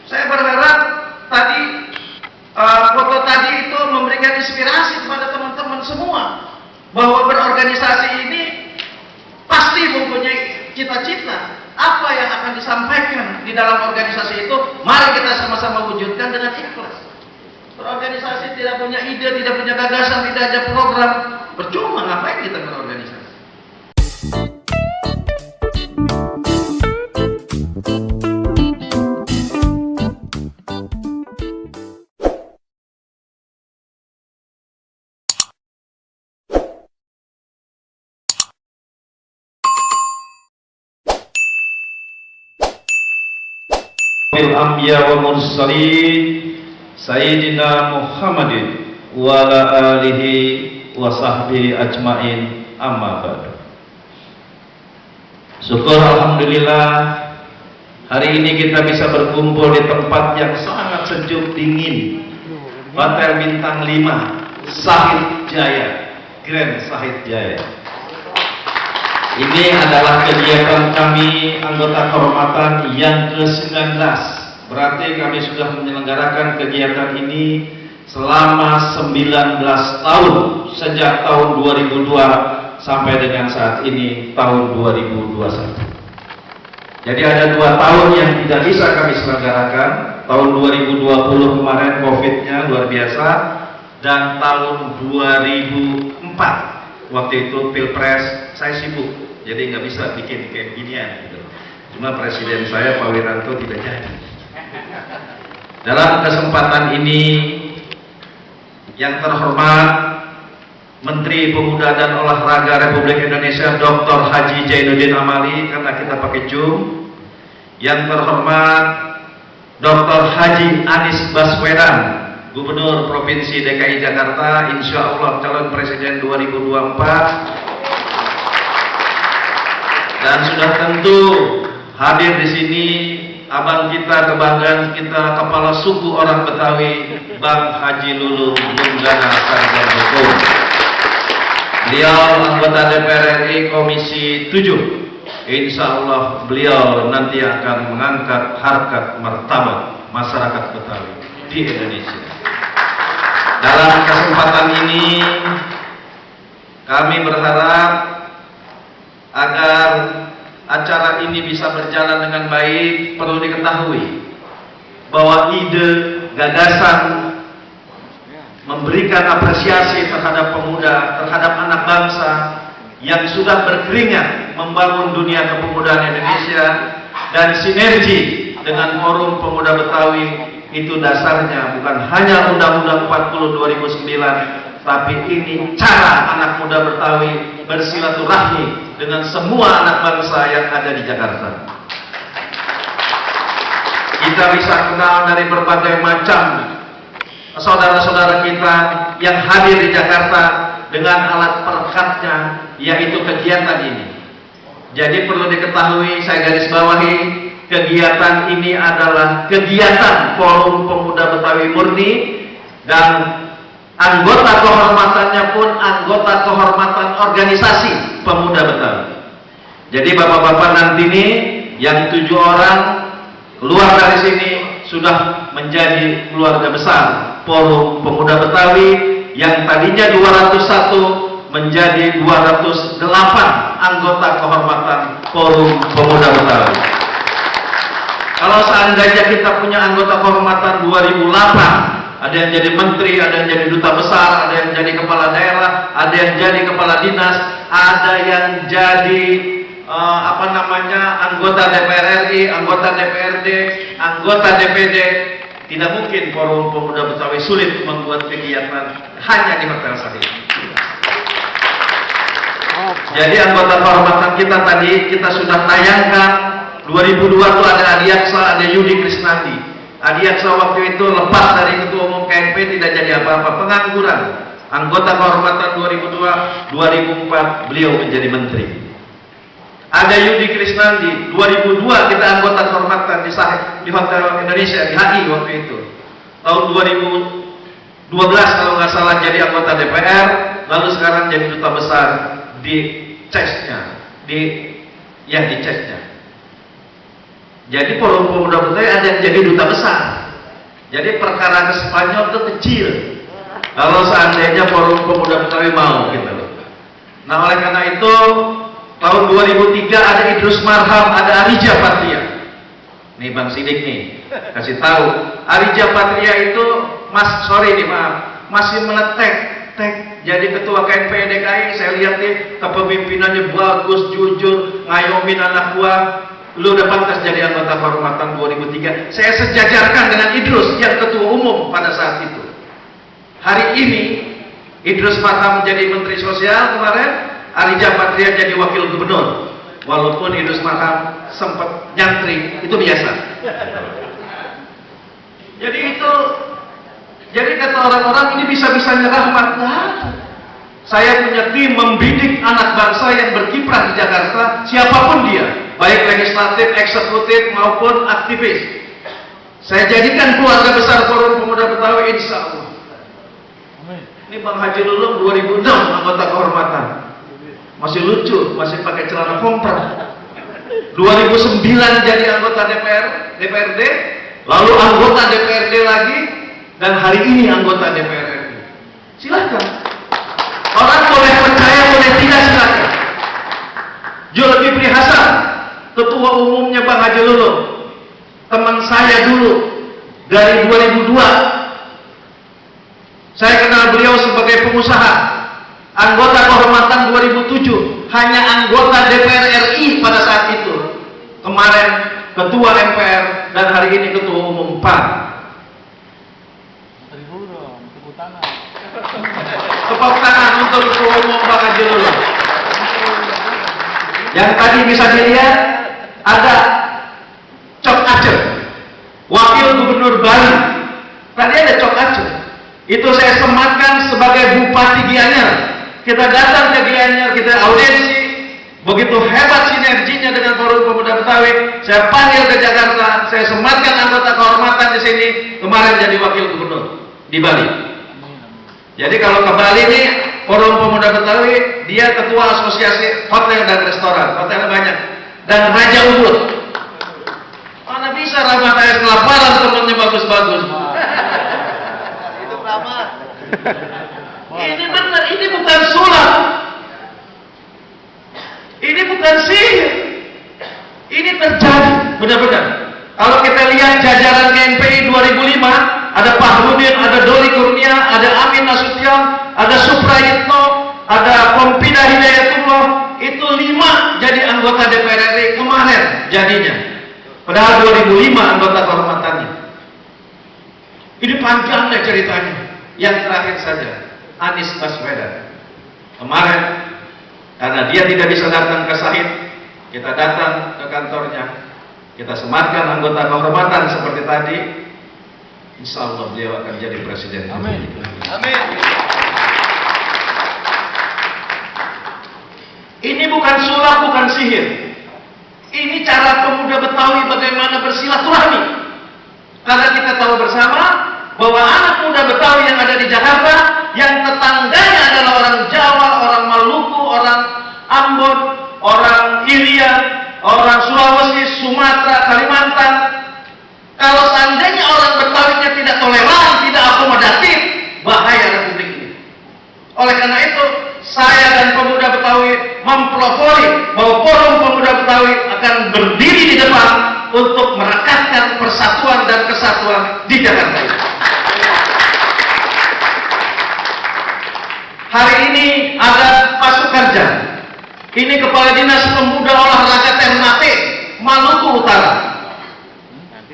Saya berharap tadi foto tadi itu memberikan inspirasi kepada teman-teman semua bahwa berorganisasi ini pasti mempunyai cita-cita. Apa yang akan disampaikan di dalam organisasi itu, mari kita sama-sama wujudkan dengan ikhlas. Berorganisasi tidak punya ide, tidak punya gagasan, tidak ada program, percuma ngapain kita berorganisasi. Al-Anbiya wa Mursalin Sayyidina Muhammadin wa ala alihi wa sahbihi ajmain, amma ba'du. Syukur alhamdulillah, hari ini kita bisa berkumpul di tempat yang sangat sejuk dingin, Hotel Bintang 5 Shahid Jaya, Grand Shahid Jaya. Ini adalah kegiatan kami anggota kehormatan yang ke-19. Berarti kami sudah menyelenggarakan kegiatan ini selama 19 tahun, sejak tahun 2002 sampai dengan saat ini tahun 2021. Jadi ada 2 tahun yang tidak bisa kami selenggarakan. Tahun 2020 kemarin COVID-nya luar biasa, dan tahun 2004 waktu itu Pilpres saya sibuk, jadi nggak bisa bikin kayak ginian gitu. Cuma presiden saya Pak Wiranto tidak jadi. Dalam kesempatan ini, yang terhormat Menteri Pemuda dan Olahraga Republik Indonesia Dr. Haji Zainuddin Amali, karena kita pakai Zoom. Yang terhormat Dr. Haji Anies Baswedan, Gubernur Provinsi DKI Jakarta, insya Allah calon presiden 2024. Dan sudah tentu hadir di sini abang kita, kebanggaan kita, kepala suku orang Betawi, Bang Haji Lulung Lunggana Sarjana. Beliau anggota DPR RI Komisi 7. Insya Allah beliau nanti akan mengangkat harkat martabat masyarakat Betawi di Indonesia. Dalam kesempatan ini kami berharap agar acara ini bisa berjalan dengan baik. Perlu diketahui bahwa ide, gagasan, memberikan apresiasi terhadap pemuda, terhadap anak bangsa yang sudah berkeringat membangun dunia kepemudaan Indonesia, dan sinergi dengan Forum Pemuda Betawi, itu dasarnya bukan hanya Undang-Undang 40 2009, tapi ini cara anak muda Betawi bersilaturahmi dengan semua anak bangsa yang ada di Jakarta. Kita bisa kenal dari berbagai macam saudara-saudara kita yang hadir di Jakarta dengan alat perekatnya, yaitu kegiatan ini. Jadi perlu diketahui, saya garis bawahi, kegiatan ini adalah kegiatan Forum Pemuda Betawi murni, dan anggota kehormatannya pun anggota kehormatan organisasi Pemuda Betawi. Jadi bapak-bapak nanti ini yang 7 orang keluar dari sini sudah menjadi keluarga besar Forum Pemuda Betawi, yang tadinya 201 menjadi 208 anggota kehormatan Forum Pemuda Betawi. Kalau seandainya kita punya anggota kehormatan 2008, ada yang jadi menteri, ada yang jadi duta besar, ada yang jadi kepala daerah, ada yang jadi kepala dinas, ada yang jadi anggota DPR RI, anggota DPRD, anggota DPD. Tidak mungkin Forum Pemuda Betawi sulit membuat kegiatan hanya di Hotel Shahid. Jadi anggota kehormatan kita tadi kita sudah tayangkan. 2002 itu ada Adiaksa, ada Yudi Krisnandi. Adiaksa waktu itu lepas dari ketua umum KNP, tidak jadi apa-apa, pengangguran. Anggota kehormatan 2002, 2004 beliau menjadi menteri. Ada Yudi Krisnandi, 2002 kita anggota kehormatan di Hotel Indonesia, di HI waktu itu. Tahun 2012 kalau nggak salah jadi anggota DPR, lalu sekarang jadi duta besar di CES-nya, di CES-nya. Jadi Forum Pemuda Betawi ada yang jadi duta besar. Jadi perkara ke Spanyol itu kecil kalau seandainya Forum Pemuda Betawi mau gitu. Nah oleh karena itu tahun 2003 ada Idrus Marham, ada Arija Patria. Nih Bang Sidik nih kasih tahu, Arija Patria itu masih meletek jadi ketua KNPI DKI. Saya lihat nih kepemimpinannya bagus, jujur, ngayomin anak buah. Lu udah pantas jadi anggota kehormatan 2003. Saya sejajarkan dengan Idrus yang ketua umum pada saat itu. Hari ini Idrus Marham menjadi Menteri Sosial kemarin, Arija Patria jadi Wakil Gubernur. Walaupun Idrus Marham sempat nyantri, itu biasa. Jadi kata orang-orang ini bisa-bisanya rahmat. Saya punya tim membidik anak bangsa yang berkiprah di Jakarta, siapapun dia, baik legislatif, eksekutif maupun aktivis. Saya jadikan keluarga besar Forum Pemuda Betawi, insya Allah. Ini Bang Haji Lulung 2006 anggota kehormatan, masih lucu, masih pakai celana kompres. 2009 jadi anggota DPRD, lalu anggota DPRD lagi, dan hari ini anggota DPR RI. Silakan. Orang boleh percaya, boleh tidak, silakan. Zulkifli Hasan, ketua umumnya Bang Haji Lulung, teman saya dulu dari 2002. Saya kenal beliau sebagai pengusaha, anggota kehormatan 2007, hanya anggota DPR RI pada saat itu. Kemarin ketua MPR dan hari ini ketua umum PAN. Tepuk tangan untuk ketua umum Bang Haji Lulung. Yang tadi bisa dilihat ada Cok Aceh, Wakil Gubernur Bali. Tadi ada Cok Aceh. Itu saya sematkan sebagai Bupati Gianyar. Kita datang ke Gianyar, kita audiensi. Begitu hebat sinerginya dengan Forum Pemuda Betawi, saya panggil ke Jakarta, saya sematkan anggota kehormatan di sini. Kemarin jadi Wakil Gubernur di Bali. Jadi kalau ke Bali ini Forum Pemuda Betawi, dia ketua asosiasi hotel dan restoran, hotelnya banyak, dan Raja Ubud. Mana bisa Rahmat air kelaparan temennya bagus-bagus. Itu Rahmat. Ini benar, ini bukan sulap, ini bukan sihir, ini terjadi benar-benar. Kalau kita lihat jajaran KNPI 2005, ada Pak Rudin, ada Doli Kurnia, ada Amin Nasution, ada Suprayitno, ada Pompida Hidayatullah. Itu 5 jadi anggota DPR RI kemarin jadinya. Padahal 2005 anggota kehormatannya. Ini panjangnya ceritanya. Yang terakhir saja, Anies Baswedan. Kemarin, karena dia tidak bisa datang ke Sahid, kita datang ke kantornya. Kita sematkan anggota kehormatan seperti tadi. Insya Allah beliau akan jadi presiden. Amin. Amin. Ini bukan sulap, bukan sihir. Ini cara pemuda Betawi bagaimana bersilaturahmi. Karena kita tahu bersama bahwa anak muda Betawi yang ada di Jakarta, yang tetangganya adalah orang Jawa, orang Maluku, orang Ambon, orang Irian, orang Sulawesi, Sumatera, Kalimantan. Kalau seandainya orang Betawinya tidak toleran, tidak akomodatif, bahaya Republik ini. Oleh karena itu, saya dan pemuda Betawi mempelopori bahwa Forum Pemuda Betawi akan berdiri di depan untuk merekatkan persatuan dan kesatuan di Jakarta ini. Hari ini ada Pak Sukarja. Ini Kepala Dinas Pemuda Olahraga Ternate, Maluku Utara.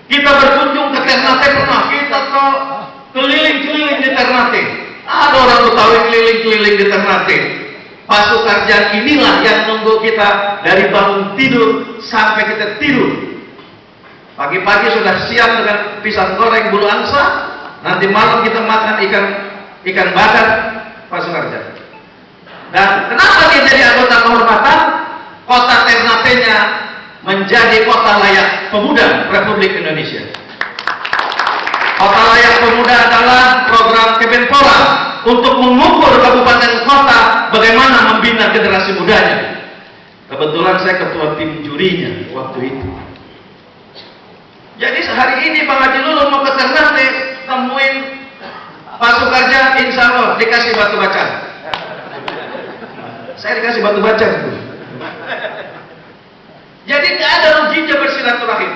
Kita berkunjung ke Ternate pernah, kita ke keliling-keliling di Ternate. Ada orang Betawi keliling-keliling di Ternate. Pak Sukarja inilah yang nunggu kita dari bangun tidur sampai kita tidur. Pagi-pagi sudah siap dengan pisang goreng bulu angsa. Nanti malam kita makan ikan bakar Pak Sukarja. Dan kenapa dia jadi anggota kehormatan? Kota Ternate-nya menjadi kota layak pemuda Republik Indonesia. Kota layak pemuda adalah program Kemenpora untuk mengukur kabupaten kota bagaimana membina generasi mudanya. Kebetulan saya ketua tim jurinya waktu itu. Jadi hari ini Bang Haji Lulung mau ke Ternate, temuin Pak Sukarja, insya Allah dikasih batu bacaan. Saya dikasih batu bacaan. Jadi nggak ada ruginya bersilaturahim.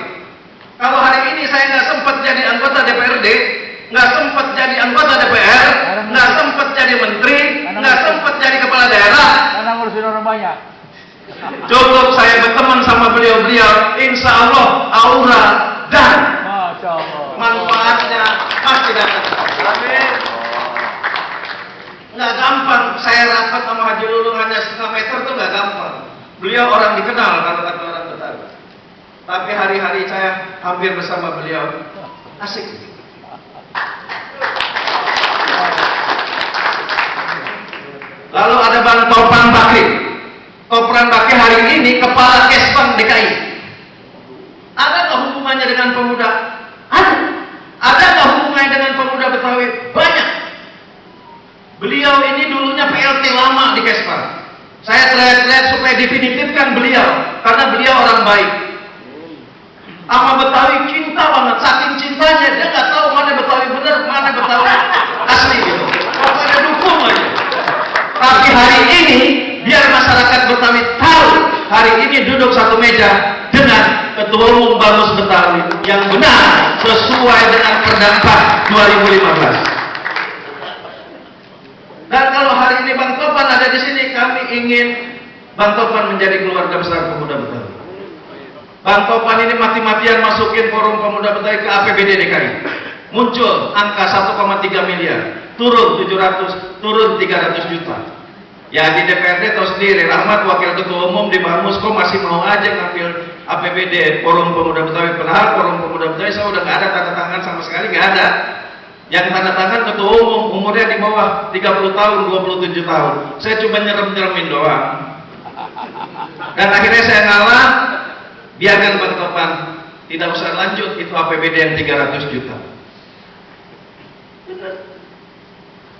Kalau hari ini saya nggak sempat jadi anggota DPRD, nggak sempat jadi anggota DPR, nggak sempat jadi menteri, nggak sempat jadi kepala daerah, Karena ngurusin orang banyak. cukup saya berteman sama beliau-beliau, insya Allah aura dan Masya Allah. manfaatnya pasti datang. Nggak gampang saya rapat sama Haji Lulung hanya setengah meter tuh nggak gampang. Beliau orang dikenal kalau kata orang Betawi. Tapi hari-hari saya hampir bersama beliau, asik. Lalu ada Bang Topan Bakri. Topan Bakri hari ini kepala Kesbang DKI. Ada nggak hubungannya dengan pemuda? Ada. Ada nggak hubungannya dengan pemuda Betawi? Banyak. Beliau ini dulunya PLT lama di Kesbang. Saya teriak-teriak supaya definitifkan beliau, karena beliau orang baik. Sama Betawi cinta banget, saking cintanya dia nggak tahu mana Betawi bener, mana Betawi asli gitu. Pokoknya dukung aja. Tapi hari ini biar masyarakat Betawi tahu, hari ini duduk satu meja dengan Ketua Umum Bamus Betawi yang benar sesuai dengan Perda 4 2015. Dan kalau hari ini Bang Topan ada di sini, kami ingin Bang Topan menjadi keluarga besar pemuda Betawi. Bang Topan ini mati-matian masukin forum pemuda Betawi ke APBD DKI. Muncul angka 1,3 miliar, turun 700, turun 300 juta. Ya di DPRD tahu sendiri, Rahmat wakil ketua umum di Bamus kok masih mau aja ngambil APBD forum pemuda Betawi. Padahal forum pemuda Betawi saya udah nggak ada tanda tangan sama sekali, nggak ada. Yang tanda tangan ketua umum, umurnya di bawah 30 tahun, 27 tahun. Saya cuma nyerem-nyeremin doang. Dan akhirnya saya ngalah, biarkan Bang Topan, tidak usah lanjut, itu APBD yang 300 juta. Benar.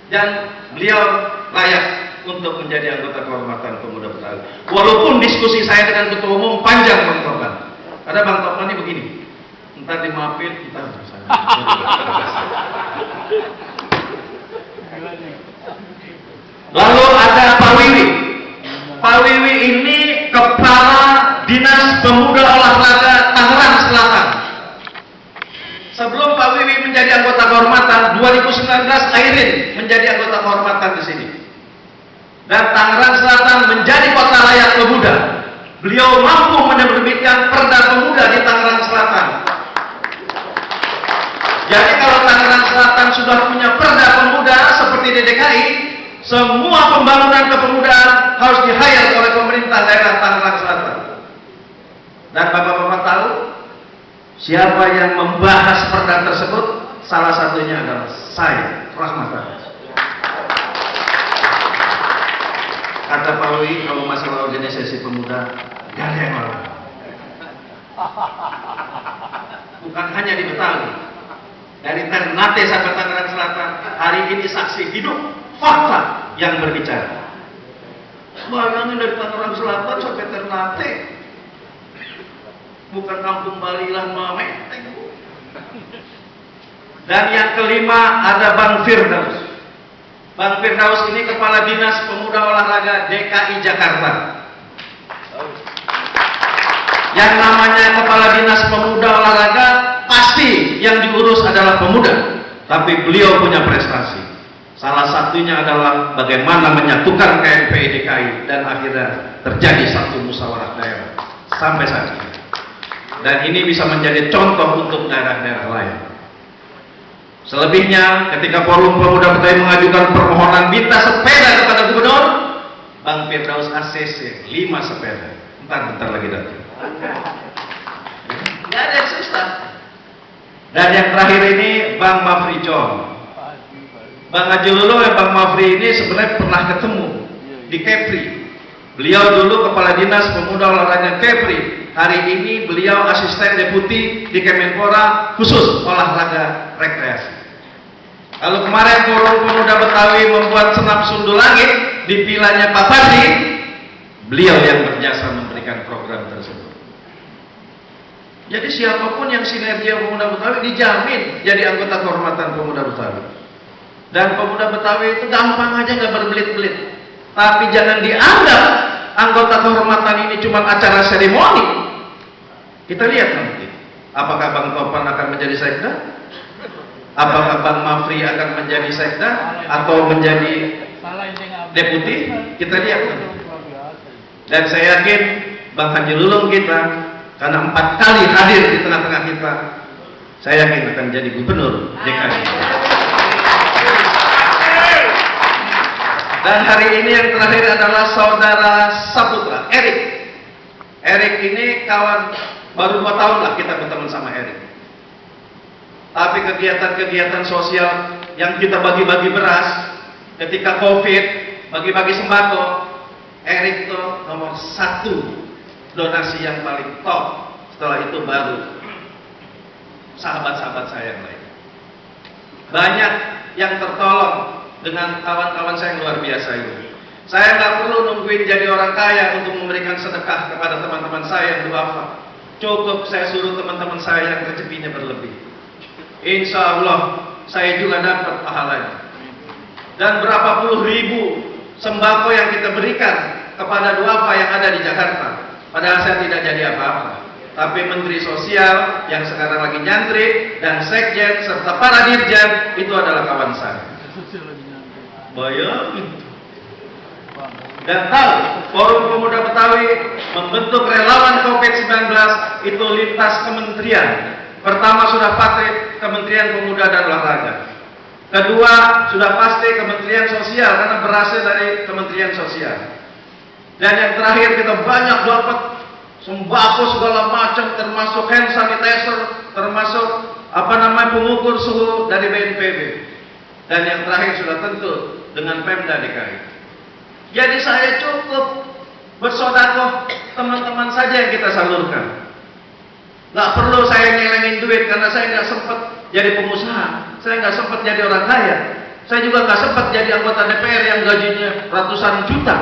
Dan beliau layak untuk menjadi anggota kehormatan pemuda Betawi. Walaupun diskusi saya dengan ketua umum panjang Bang Topan. Karena Bang Topan ini begini, entar dimaafin, entar lalu ada Pak Wiwi. Pak Wiwi ini Kepala Dinas Pemuda Olahraga Tangerang Selatan. Sebelum Pak Wiwi menjadi anggota kehormatan, 2019 Airin menjadi anggota kehormatan di sini. Dan Tangerang Selatan menjadi kota layak pemuda. Beliau mampu menerbitkan Perda Pemuda di Tangerang Selatan. Jadi kalau Tangerang Selatan sudah punya Perda Pemuda seperti di DKI, semua pembangunan kepemudaan harus di-hire oleh pemerintah daerah Tangerang Selatan. Dan Bapak-bapak tahu siapa yang membahas perda tersebut? Salah satunya adalah saya, Rahmat. Kata Pak Wi, kalau masalah organisasi pemuda, gak ada yang lain. Bukan hanya di Betawi, dari Ternate sampai Tangerang Selatan, hari ini saksi hidup fakta yang berbicara. Bayangin dari Tangerang Selatan sampai Ternate, bukan kampung Bali lah Menteng. Dan yang kelima ada Bang Firdaus. Bang Firdaus ini Kepala Dinas Pemuda Olahraga DKI Jakarta. Yang namanya Kepala Dinas Pemuda Olahraga pasti yang diurus adalah pemuda, tapi beliau punya prestasi. Salah satunya adalah bagaimana menyatukan KMPI DKI dan akhirnya terjadi satu musyawarah daerah sampai saat ini. Dan ini bisa menjadi contoh untuk daerah-daerah lain. Selebihnya, ketika Forum Pemuda Betawi mengajukan permohonan minta sepeda kepada gubernur, Bang Firdaus ACC 5 sepeda. Bentar lagi datang. Nggak ada yang susah. Dan yang terakhir ini Bang Mafri John. Bang Haji Lulung dan Bang Mafri ini sebenarnya pernah ketemu di Kepri. Beliau dulu Kepala Dinas Pemuda Olahraga Kepri. Hari ini beliau asisten deputi di Kemenpora khusus olahraga rekreasi. Lalu kemarin Forum Pemuda Betawi membuat senam sundul langit di vilanya Pak Fadli. Beliau yang berjasa memberikan program tersebut. Jadi siapapun yang sinergi Pemuda Betawi dijamin jadi anggota kehormatan Pemuda Betawi. Dan Pemuda Betawi itu gampang aja, nggak berbelit-belit. Tapi jangan dianggap anggota kehormatan ini cuma acara seremoni. Kita lihat nanti, apakah Bang Topan akan menjadi sekda? Apakah Bang Mafri akan menjadi sekda atau menjadi deputi? Kita lihat nanti. Dan saya yakin Bang Haji Lulung kita, karena 4 kali hadir di tengah-tengah kita, saya yakin akan jadi gubernur DKI. Dan hari ini yang terakhir adalah saudara Saputra, Erik. Erik ini kawan, baru 2 tahun lah kita berteman sama Erik. Tapi kegiatan-kegiatan sosial yang kita bagi-bagi beras ketika COVID, bagi-bagi sembako, Erik itu nomor 1 donasi yang paling top. Setelah itu baru sahabat-sahabat saya yang lain. Banyak yang tertolong dengan kawan-kawan saya yang luar biasa ini. Saya nggak perlu nungguin jadi orang kaya untuk memberikan sedekah kepada teman-teman saya yang duafa. Cukup saya suruh teman-teman saya yang rezekinya berlebih. Insya Allah saya juga dapat pahalanya. Dan berapa puluh ribu sembako yang kita berikan kepada duafa yang ada di Jakarta. Padahal saya tidak jadi apa-apa. Tapi Menteri Sosial yang sekarang lagi nyantri dan Sekjen serta para dirjen itu adalah kawan saya. Bayangin. Dan tahu, Forum Pemuda Betawi membentuk relawan COVID-19 itu lintas kementerian. Pertama sudah pasti Kementerian Pemuda dan Olahraga. Kedua sudah pasti Kementerian Sosial karena berasal dari Kementerian Sosial. Dan yang terakhir kita banyak dapat sembako segala macam, termasuk hand sanitizer, termasuk pengukur suhu dari BNPB. Dan yang terakhir sudah tentu dengan Pemda DKI. Jadi saya cukup bersodakoh, teman-teman saja yang kita salurkan. Nggak perlu saya ngelengin duit karena saya nggak sempat jadi pengusaha, saya nggak sempat jadi orang kaya, saya juga nggak sempat jadi anggota DPR yang gajinya ratusan juta.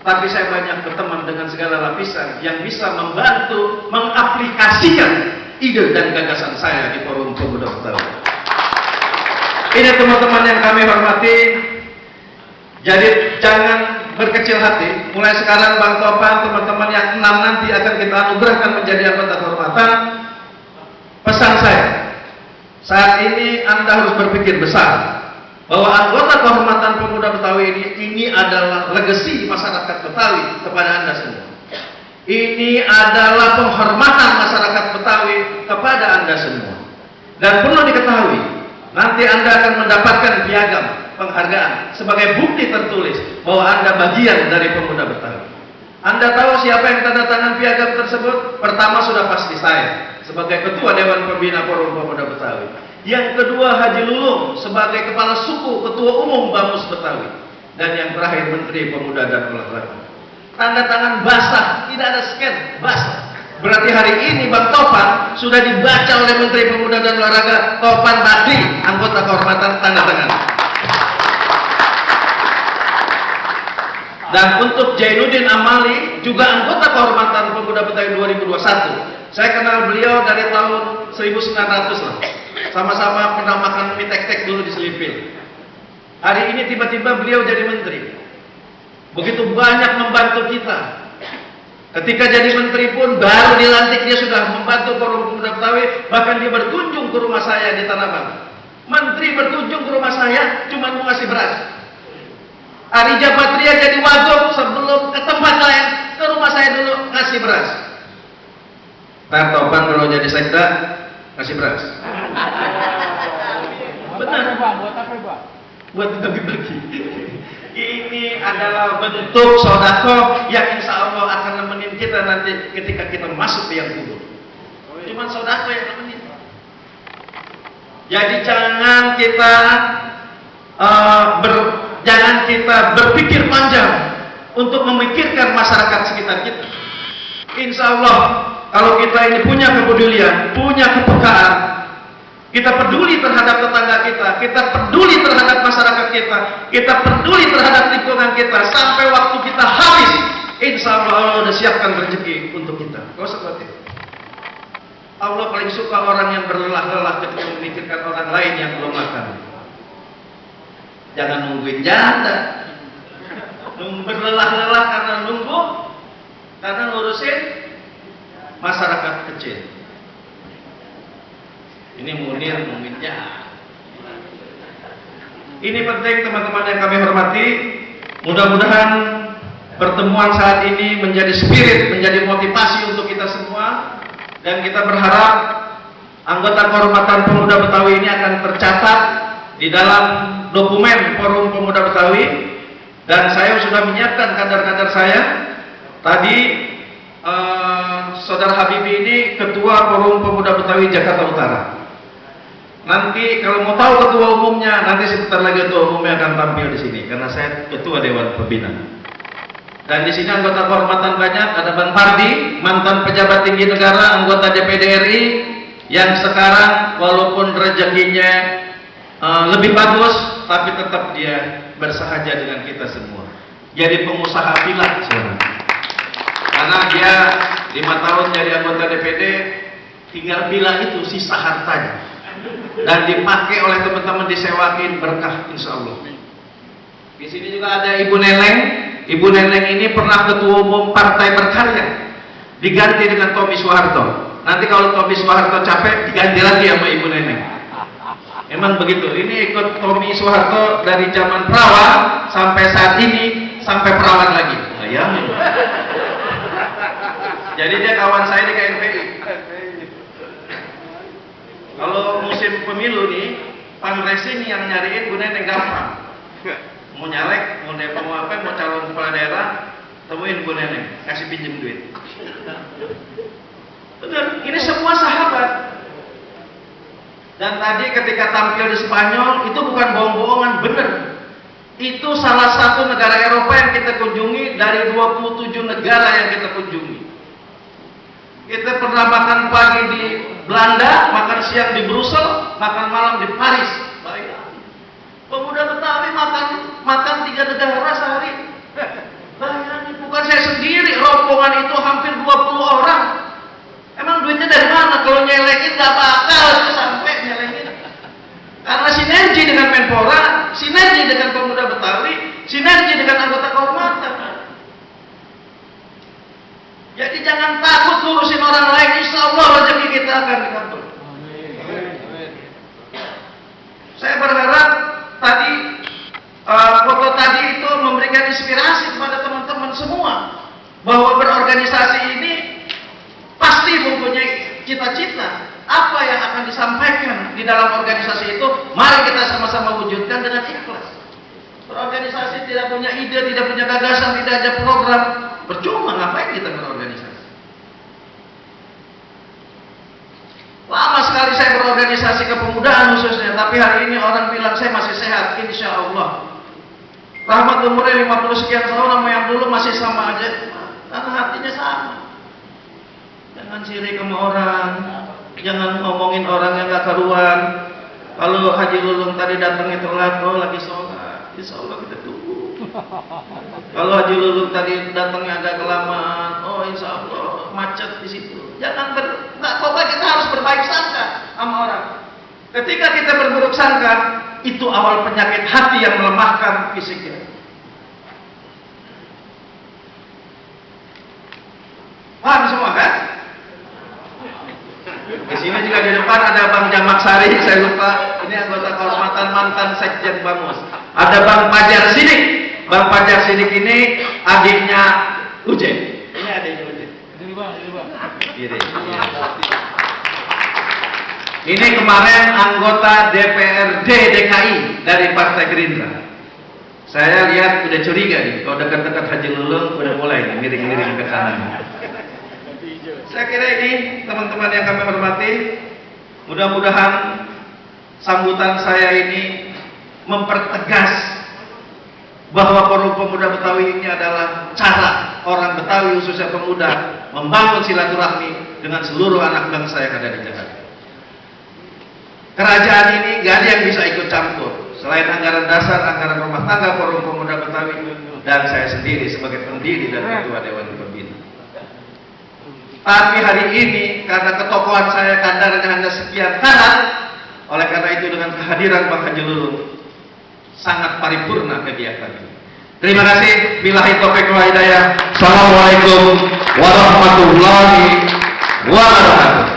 Tapi saya banyak berteman dengan segala lapisan yang bisa membantu mengaplikasikan ide dan gagasan saya di Forum Pemuda Betawi. Ini teman-teman yang kami hormati. Jadi jangan berkecil hati. Mulai sekarang Bang Topan, teman-teman yang 6 nanti akan kita anugerahkan menjadi anggota kehormatan. Pesan saya, saat ini Anda harus berpikir besar bahwa anggota kehormatan Pemuda Betawi ini adalah legasi masyarakat Betawi kepada Anda semua. Ini adalah penghormatan masyarakat Betawi kepada Anda semua. Dan perlu diketahui, nanti Anda akan mendapatkan piagam penghargaan sebagai bukti tertulis bahwa Anda bagian dari Pemuda Betawi. Anda tahu siapa yang tanda tangan piagam tersebut? Pertama sudah pasti saya sebagai Ketua Dewan Pembina Forum Pemuda Betawi. Yang kedua Haji Lulung sebagai Kepala Suku Ketua Umum Bamus Betawi. Dan yang terakhir Menteri Pemuda dan Olahraga. Tanda tangan basah, tidak ada scan, basah. Berarti hari ini Bang Topan sudah dibaca oleh Menteri Pemuda dan Olahraga, Topan Bakri, anggota kehormatan, tanda tangan. Dan untuk Jainuddin Amali juga anggota kehormatan Pemuda Betawi 2021. Saya kenal beliau dari tahun 1900 lah. Sama-sama pernah makan mie tek-tek dulu di Selipil. Hari ini tiba-tiba beliau jadi menteri. Begitu banyak membantu kita. Ketika jadi menteri pun baru dilantik dia sudah membantu Forum Pemuda Betawi. Bahkan dia berkunjung ke rumah saya di Tanah Abang. Menteri berkunjung ke rumah saya cuma mau ngasih beras. Arija Patria jadi wagub sebelum ke tempat lain ke rumah saya dulu ngasih beras. Ntar Topan kalau jadi sekda ngasih beras. Benar. Buat apa, Pak? Buat bagi-bagi. Ini adalah bentuk sodako yang insya Allah akan nemenin kita nanti ketika kita masuk yang kubur. Cuman sodako yang nemenin. Jadi jangan kita berpikir panjang untuk memikirkan masyarakat sekitar kita. Insya Allah kalau kita ini punya kepedulian, punya kepekaan, kita peduli terhadap tetangga kita peduli terhadap masyarakat kita peduli terhadap lingkungan kita, sampai waktu kita habis, insya Allah Allah sudah siapkan rezeki untuk kita. Gak usah khawatir. Allah paling suka orang yang berlelah-lelah ketika memikirkan orang lain yang belum makan. Jangan nungguin janda. Berlelah-lelah karena ngurusin masyarakat kecil. Ini Munir Muminnya. Ini penting teman-teman yang kami hormati. Mudah-mudahan pertemuan saat ini menjadi spirit, menjadi motivasi untuk kita semua, dan kita berharap anggota kehormatan Pemuda Betawi ini akan tercatat di dalam dokumen Forum Pemuda Betawi, dan saya sudah menyiapkan kader-kader saya. Tadi Saudara Habibie ini Ketua Forum Pemuda Betawi Jakarta Utara. Nanti kalau mau tahu ketua umumnya, nanti sebentar lagi ketua umumnya akan tampil di sini, karena saya ketua Dewan Pembina. Dan di sini anggota kehormatan banyak, ada Bang Pardi, mantan pejabat tinggi negara, anggota DPD RI, yang sekarang walaupun rezekinya lebih bagus, tapi tetap dia bersahaja dengan kita semua. Jadi pengusaha villa, karena dia 5 tahun jadi anggota DPD, tinggal villa itu sisa hartanya. Dan dipakai oleh teman-teman, disewakin, berkah insya Allah. Di sini juga ada Ibu Neneng. Ibu Neneng ini pernah ketua umum partai berkarya, diganti dengan Tommy Soeharto. Nanti kalau Tommy Soeharto capek, diganti lagi sama Ibu Neneng. Emang begitu. Ini ikut Tommy Soeharto dari zaman perawan sampai saat ini, sampai perawan lagi. Bayangin. Jadi dia kawan saya di KNPI. Kalau musim pemilu nih, fundraising yang nyariin Bu Neneng gampang. Mau nyalek, mau demo apa, mau calon kepala daerah, temuin Bu Neneng, kasih pinjem duit. Betul, ini semua sahabat. Dan tadi ketika tampil di Spanyol, itu bukan bohong-bohongan, bener. Itu salah satu negara Eropa yang kita kunjungi dari 27 negara yang kita kunjungi. Kita pernah makan pagi di Belanda, makan siang di Brussel, makan malam di Paris. Bayangin. Pemuda Betawi makan 3 negara sehari. Bayangin, bukan saya sendiri, rombongan itu hampir 20 orang. Emang duitnya dari mana? Kalau nyelekin gak bakal sampai nyelekin. Karena sinergi dengan Menpora, sinergi dengan Pemuda Betawi, sinergi dengan anggota kehormatan. Jadi jangan takut ngurusin orang lain, insya Allah rezeki kita akan dikabul. Saya berharap tadi foto tadi itu memberikan inspirasi kepada teman-teman semua bahwa berorganisasi ini pasti mempunyai cita-cita. Apa yang akan disampaikan di dalam organisasi itu, mari kita sama-sama wujudkan dengan ikhlas. Berorganisasi tidak punya ide, tidak punya gagasan, tidak ada program, percuma, ngapain kita berorganisasi? Lama sekali saya berorganisasi kepemudaan khususnya, tapi hari ini orang bilang saya masih sehat, insya Allah. Rahmat umurnya 50 sekian tahun sama yang dulu masih sama aja, karena hatinya sama. Jangan sirik sama orang, jangan ngomongin orang yang gak karuan. Kalau Haji Lulung tadi datangnya telat, oh lagi sholat, insya Allah kita tunggu. Kalau Haji Lulung tadi datangnya agak kelamaan, oh insya Allah macet di situ. Jangan pokoknya kita harus berbaik sangka sama orang. Ketika kita berburuk sangka, itu awal penyakit hati yang melemahkan fisiknya. Paham semua kan? Di sini juga di depan ada Bang Jamak Sari, saya lupa. Ini anggota kehormatan mantan Sekjen Bamus. Ada Bang Pajar Sidik. Bang Pajar Sidik ini adiknya Ujen. Ini adiknya Ujen. Ini kemarin anggota DPRD DKI dari Partai Gerindra. Saya lihat udah curiga nih, kalau dekat-dekat Haji Lulung udah mulai nih miring-miring ke kanan. Saya kira ini teman-teman yang kami hormati, mudah-mudahan sambutan saya ini mempertegas bahwa Forum Pemuda Betawi ini adalah cara orang Betawi khususnya pemuda membangun silaturahmi dengan seluruh anak bangsa yang ada di Jakarta. Kerajaan ini gak ada yang bisa ikut campur selain anggaran dasar, anggaran rumah tangga Forum Pemuda Betawi dan saya sendiri sebagai pendiri dan ketua Dewan Pembina. Tapi hari ini karena ketokohan saya kadarnya hanya sekian kanan, oleh karena itu dengan kehadiran Bang Haji Lulung sangat paripurna kegiatan ini. Terima kasih. Billahi taufiq wal hidayah. Assalamualaikum warahmatullahi wabarakatuh.